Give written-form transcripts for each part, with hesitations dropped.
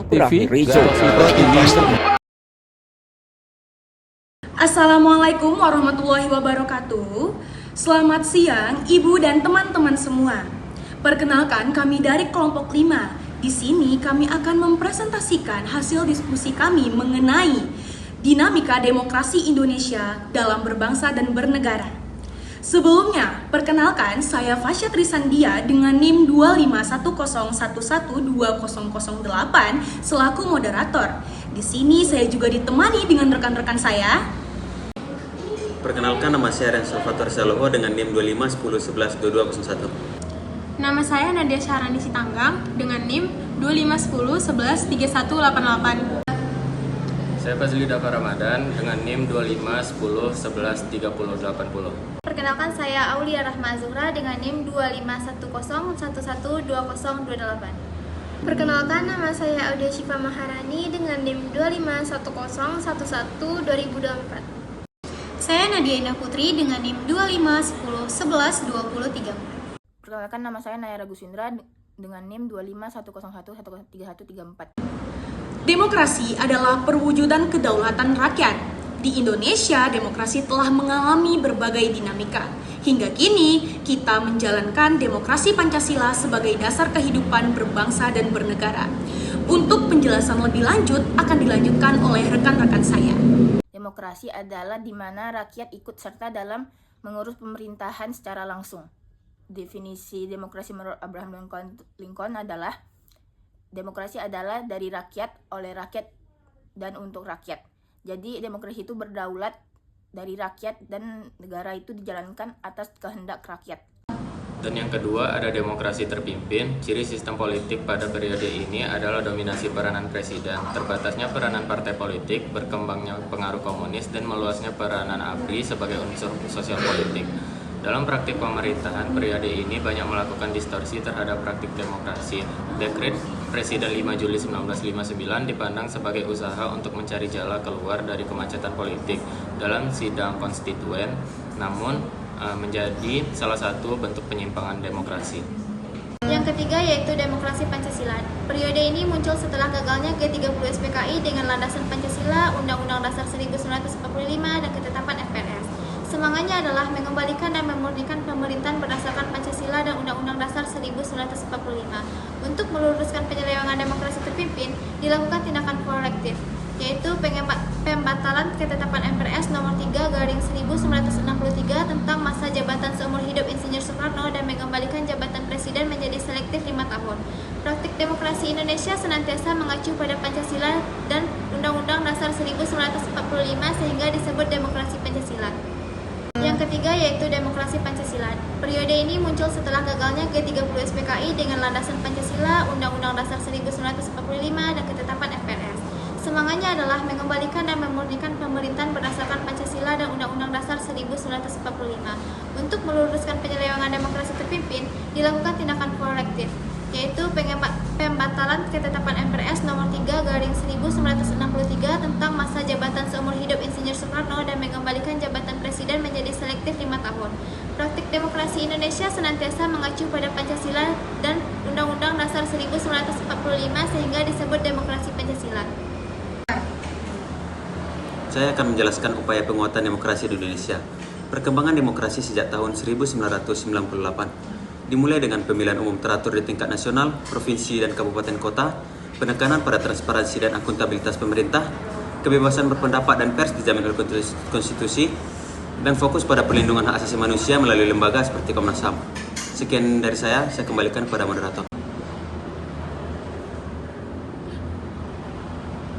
TV, Assalamualaikum warahmatullahi wabarakatuh. Selamat siang Ibu dan teman-teman semua. Perkenalkan, kami dari kelompok 5. Di sini kami akan mempresentasikan hasil diskusi kami mengenai dinamika demokrasi Indonesia dalam berbangsa dan bernegara. Sebelumnya, perkenalkan saya Fasya Trisandia dengan NIM 251011208 selaku moderator. Di sini saya juga ditemani dengan rekan-rekan saya. Perkenalkan, nama saya Ren Salvatore Saloho dengan NIM 2510112201. Nama saya Nadia Syahrani Sitanggang dengan NIM 2510113188. Saya Fazli Dava Ramadan dengan NIM 2510113080. Perkenalkan, saya Aulia Rahma Zuhra dengan NIM 25101128. Perkenalkan, nama saya Audia Syifa Maharani dengan NIM 2510112024. Saya Nadia Indah Putri dengan NIM 2510112034. Perkenalkan, nama saya Nayara Gusindra dengan NIM 2510113134. Demokrasi adalah perwujudan kedaulatan rakyat. Di Indonesia, demokrasi telah mengalami berbagai dinamika. Hingga kini, kita menjalankan demokrasi Pancasila sebagai dasar kehidupan berbangsa dan bernegara. Untuk penjelasan lebih lanjut, akan dilanjutkan oleh rekan-rekan saya. Demokrasi adalah di mana rakyat ikut serta dalam mengurus pemerintahan secara langsung. Definisi demokrasi menurut Abraham Lincoln adalah demokrasi adalah dari rakyat, oleh rakyat, dan untuk rakyat. Jadi demokrasi itu berdaulat dari rakyat dan negara itu dijalankan atas kehendak rakyat. Dan yang kedua ada demokrasi terpimpin. Ciri sistem politik pada periode ini adalah dominasi peranan presiden, terbatasnya peranan partai politik, berkembangnya pengaruh komunis, dan meluasnya peranan ABRI sebagai unsur sosial politik. Dalam praktik pemerintahan, periode ini banyak melakukan distorsi terhadap praktik demokrasi. Dekret Presiden 5 Juli 1959 dipandang sebagai usaha untuk mencari jalan keluar dari kemacetan politik dalam sidang konstituen, namun menjadi salah satu bentuk penyimpangan demokrasi. Yang ketiga yaitu demokrasi Pancasila. Periode ini muncul setelah gagalnya G30 SPKI dengan landasan Pancasila, Undang-Undang Dasar 1945, dan ketetapan MPRS. Semangatnya adalah mengembalikan dan memurnikan pemerintahan berdasarkan Pancasila dan Undang-Undang Dasar 1945. Untuk meluruskan penyelewengan demokrasi terpimpin, dilakukan tindakan kolektif, yaitu pembatalan ketetapan MPRS nomor 3/1963 tentang masa jabatan seumur hidup Insinyur Soekarno dan mengembalikan jabatan presiden menjadi selektif 5 tahun. Praktik demokrasi Indonesia senantiasa mengacu pada Pancasila dan Undang-Undang Dasar 1945 sehingga disebut demokrasi Pancasila. Yang ketiga yaitu demokrasi Pancasila. Periode ini muncul setelah gagalnya G30 SPKI dengan landasan Pancasila, Undang-Undang Dasar 1945, dan ketetapan MPRS. Semangatnya adalah mengembalikan dan memurnikan pemerintahan berdasarkan Pancasila dan Undang-Undang Dasar 1945. Untuk meluruskan penyelewengan demokrasi terpimpin, dilakukan tindakan kolektif, yaitu pembatalan ketetapan MPRS nomor 3/1963 tentang masa jabatan seumur hidup Insinyur Soekarno dan mengembalikan jabatan presiden menjadi selektif 5 tahun. Praktik demokrasi Indonesia senantiasa mengacu pada Pancasila dan Undang-Undang Dasar 1945 sehingga disebut demokrasi Pancasila. Saya akan menjelaskan upaya penguatan demokrasi di Indonesia. Perkembangan demokrasi sejak tahun 1998 dimulai dengan pemilihan umum teratur di tingkat nasional, provinsi, dan kabupaten kota, penekanan pada transparansi dan akuntabilitas pemerintah, kebebasan berpendapat dan pers dijamin oleh konstitusi, dan fokus pada perlindungan hak asasi manusia melalui lembaga seperti Komnas HAM. Sekian dari saya kembalikan kepada moderator.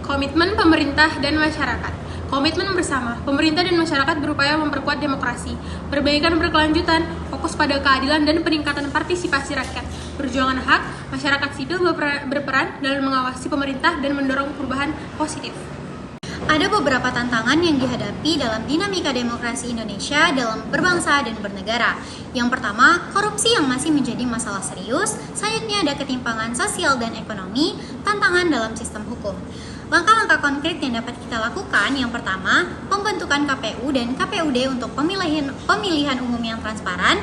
Komitmen pemerintah dan masyarakat. Komitmen bersama, pemerintah dan masyarakat berupaya memperkuat demokrasi, perbaikan berkelanjutan, fokus pada keadilan dan peningkatan partisipasi rakyat. Perjuangan hak, masyarakat sipil berperan dalam mengawasi pemerintah dan mendorong perubahan positif. Ada beberapa tantangan yang dihadapi dalam dinamika demokrasi Indonesia dalam berbangsa dan bernegara. Yang pertama, korupsi yang masih menjadi masalah serius. Selanjutnya ada ketimpangan sosial dan ekonomi, tantangan dalam sistem hukum. Langkah-langkah konkret yang dapat kita lakukan, yang pertama, pembentukan KPU dan KPUD untuk pemilihan umum yang transparan.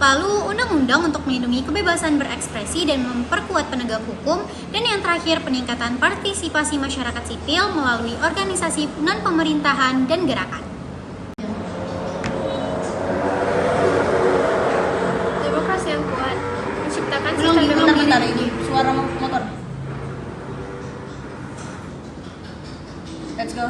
lalu undang-undang untuk melindungi kebebasan berekspresi dan memperkuat penegak hukum, dan yang terakhir peningkatan partisipasi masyarakat sipil melalui organisasi non-pemerintahan dan gerakan. Demokrasi yang kuat menciptakan Belum sistem demokrasi. bentar ini suara motor. Let's go.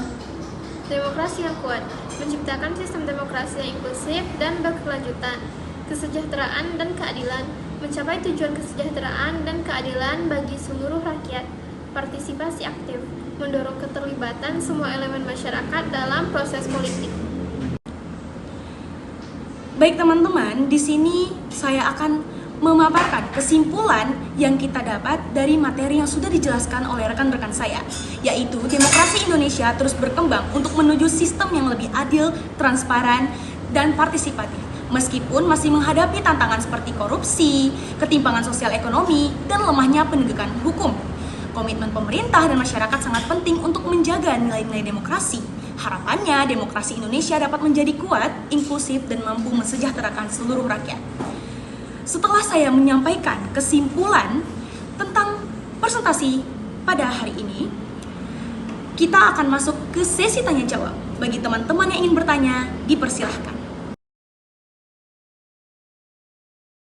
Demokrasi yang kuat menciptakan sistem demokrasi yang inklusif dan berkelanjutan, kesejahteraan dan keadilan, mencapai tujuan kesejahteraan dan keadilan bagi seluruh rakyat, partisipasi aktif, mendorong keterlibatan semua elemen masyarakat dalam proses politik. Baik teman-teman, di sini saya akan memaparkan kesimpulan yang kita dapat dari materi yang sudah dijelaskan oleh rekan-rekan saya, yaitu demokrasi Indonesia terus berkembang untuk menuju sistem yang lebih adil, transparan, dan partisipatif, meskipun masih menghadapi tantangan seperti korupsi, ketimpangan sosial ekonomi, dan lemahnya penegakan hukum. Komitmen pemerintah dan masyarakat sangat penting untuk menjaga nilai-nilai demokrasi. Harapannya, demokrasi Indonesia dapat menjadi kuat, inklusif, dan mampu mensejahterakan seluruh rakyat. Setelah saya menyampaikan kesimpulan tentang presentasi pada hari ini, kita akan masuk ke sesi tanya jawab. Bagi teman-teman yang ingin bertanya, dipersilahkan.